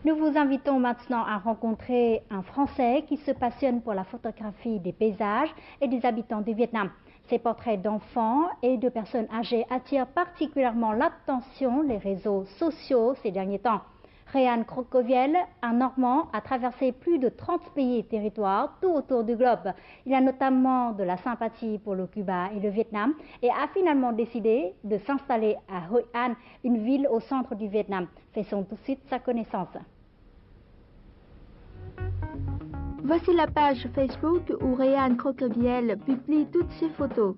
Nous vous invitons maintenant à rencontrer un Français qui se passionne pour la photographie des paysages et des habitants du Vietnam. Ces portraits d'enfants et de personnes âgées attirent particulièrement l'attention des réseaux sociaux ces derniers temps. Ryan Crocovielle, un Normand, a traversé plus de 30 pays et territoires tout autour du globe. Il a notamment de la sympathie pour le Cuba et le Vietnam et a finalement décidé de s'installer à Hoi An, une ville au centre du Vietnam. Faisons tout de suite sa connaissance. Voici la page Facebook où Ryan Crocovielle publie toutes ses photos.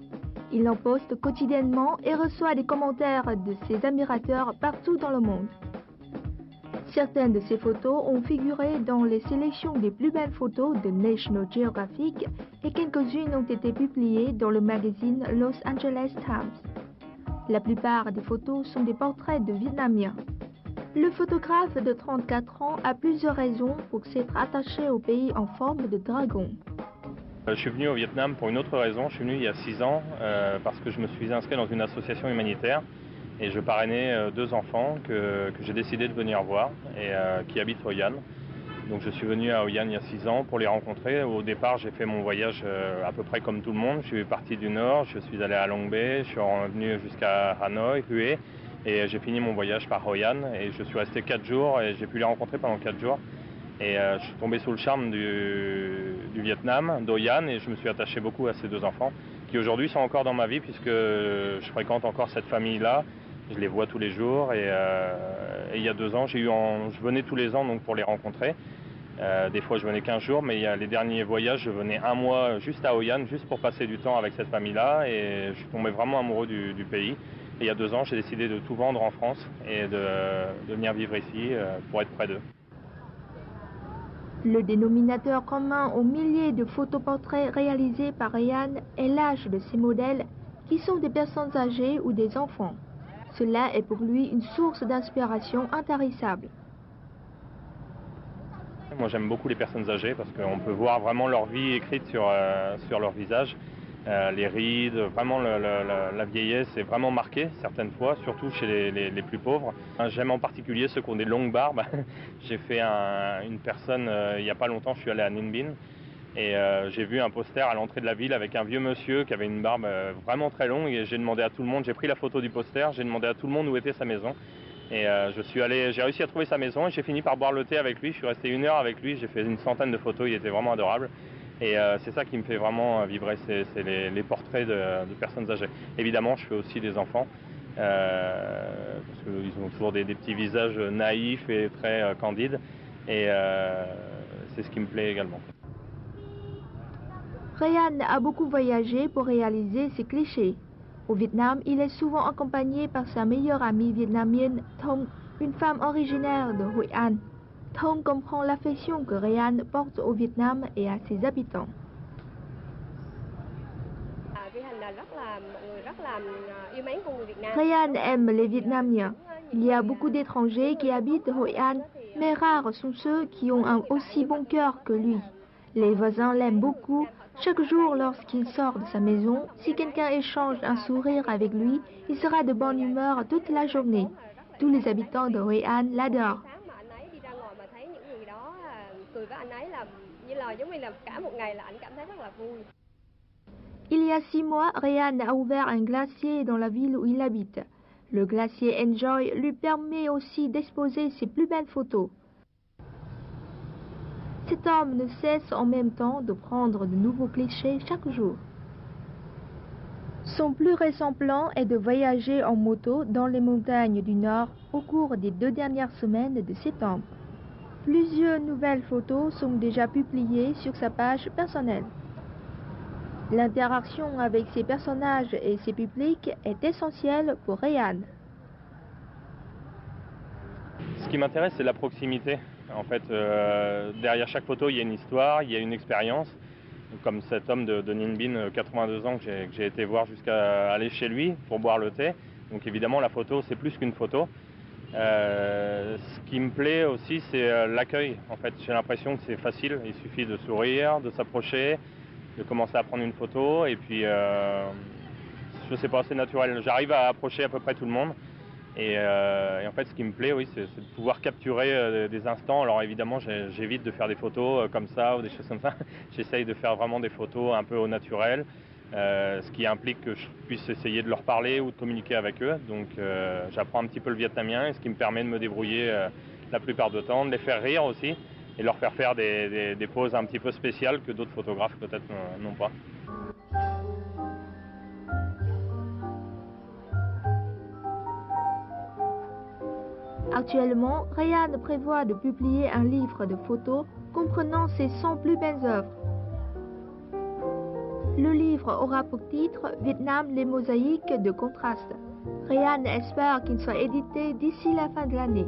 Il en poste quotidiennement et reçoit des commentaires de ses admirateurs partout dans le monde. Certaines de ces photos ont figuré dans les sélections des plus belles photos de National Geographic et quelques-unes ont été publiées dans le magazine Los Angeles Times. La plupart des photos sont des portraits de Vietnamiens. Le photographe de 34 ans a plusieurs raisons pour s'être attaché au pays en forme de dragon. Je suis venu au Vietnam pour une autre raison. Je suis venu il y a 6 ans parce que je me suis inscrit dans une association humanitaire et je parrainais 2 enfants que j'ai décidé de venir voir et qui habitent Hoi An. Donc je suis venu à Hoi An il y a 6 ans pour les rencontrer. Au départ, j'ai fait mon voyage à peu près comme tout le monde. Je suis parti du nord, je suis allé à Long Bay, je suis revenu jusqu'à Hanoi, Hue. Et j'ai fini mon voyage par Hoi An et je suis resté 4 jours et j'ai pu les rencontrer pendant 4 jours. Et je suis tombé sous le charme du Vietnam, d'Hoi An, et je me suis attaché beaucoup à ces 2 enfants qui aujourd'hui sont encore dans ma vie puisque je fréquente encore cette famille-là. Je les vois tous les jours et il y a 2 ans, je venais tous les ans donc, pour les rencontrer. Des fois je venais 15 jours, mais les derniers voyages, je venais 1 mois juste à Hoi An, juste pour passer du temps avec cette famille-là et je suis tombé vraiment amoureux du pays. Et il y a 2 ans, j'ai décidé de tout vendre en France et de venir vivre ici pour être près d'eux. Le dénominateur commun aux milliers de photoportraits réalisés par Ryan est l'âge de ses modèles, qui sont des personnes âgées ou des enfants. Cela est pour lui une source d'inspiration intarissable. Moi j'aime beaucoup les personnes âgées parce qu'on peut voir vraiment leur vie écrite sur leur visage. Les rides, vraiment la vieillesse est vraiment marquée certaines fois, surtout chez les plus pauvres. J'aime en particulier ceux qui ont des longues barbes. J'ai fait une personne il n'y a pas longtemps, je suis allé à Ninh Binh et j'ai vu un poster à l'entrée de la ville avec un vieux monsieur qui avait une barbe vraiment très longue et j'ai demandé à tout le monde, j'ai pris la photo du poster, j'ai demandé à tout le monde où était sa maison. Et j'ai réussi à trouver sa maison et j'ai fini par boire le thé avec lui. Je suis resté 1 heure avec lui, j'ai fait une centaine de photos, il était vraiment adorable. Et c'est ça qui me fait vraiment vibrer, c'est les portraits de personnes âgées. Évidemment, je fais aussi des enfants, parce qu'ils ont toujours des petits visages naïfs et très candides. Et c'est ce qui me plaît également. Ryan a beaucoup voyagé pour réaliser ses clichés. Au Vietnam, il est souvent accompagné par sa meilleure amie vietnamienne, Thong, une femme originaire de Hoi An. Thong comprend l'affection que Ryan porte au Vietnam et à ses habitants. Ryan aime les Vietnamiens. Il y a beaucoup d'étrangers qui habitent Hoi An, mais rares sont ceux qui ont un aussi bon cœur que lui. Les voisins l'aiment beaucoup. Chaque jour, lorsqu'il sort de sa maison, si quelqu'un échange un sourire avec lui, il sera de bonne humeur toute la journée. Tous les habitants de Hoi An l'adorent. Il y a 6 mois, Ryan a ouvert un glacier dans la ville où il habite. Le glacier Enjoy lui permet aussi d'exposer ses plus belles photos. Cet homme ne cesse en même temps de prendre de nouveaux clichés chaque jour. Son plus récent plan est de voyager en moto dans les montagnes du Nord au cours des 2 dernières semaines de septembre. Plusieurs nouvelles photos sont déjà publiées sur sa page personnelle. L'interaction avec ses personnages et ses publics est essentielle pour Ryan. Ce qui m'intéresse, c'est la proximité. En fait, derrière chaque photo, il y a une histoire, il y a une expérience. Comme cet homme de Ninh Binh, 82 ans, que j'ai été voir jusqu'à aller chez lui pour boire le thé. Donc évidemment, la photo, c'est plus qu'une photo. Ce qui me plaît aussi, c'est l'accueil. En fait, j'ai l'impression que c'est facile. Il suffit de sourire, de s'approcher, de commencer à prendre une photo. Et puis, je sais pas, c'est naturel. J'arrive à approcher à peu près tout le monde. Et en fait, ce qui me plaît, oui, c'est de pouvoir capturer des instants. Alors évidemment, j'évite de faire des photos comme ça ou des choses comme ça. J'essaye de faire vraiment des photos un peu au naturel, ce qui implique que je puisse essayer de leur parler ou de communiquer avec eux. Donc j'apprends un petit peu le vietnamien, et ce qui me permet de me débrouiller la plupart du temps, de les faire rire aussi et de leur faire faire des poses un petit peu spéciales que d'autres photographes peut-être n'ont pas. Actuellement, Ryan prévoit de publier un livre de photos comprenant ses 100 plus belles œuvres. Le livre aura pour titre Vietnam, les mosaïques de contraste. Ryan espère qu'il soit édité d'ici la fin de l'année.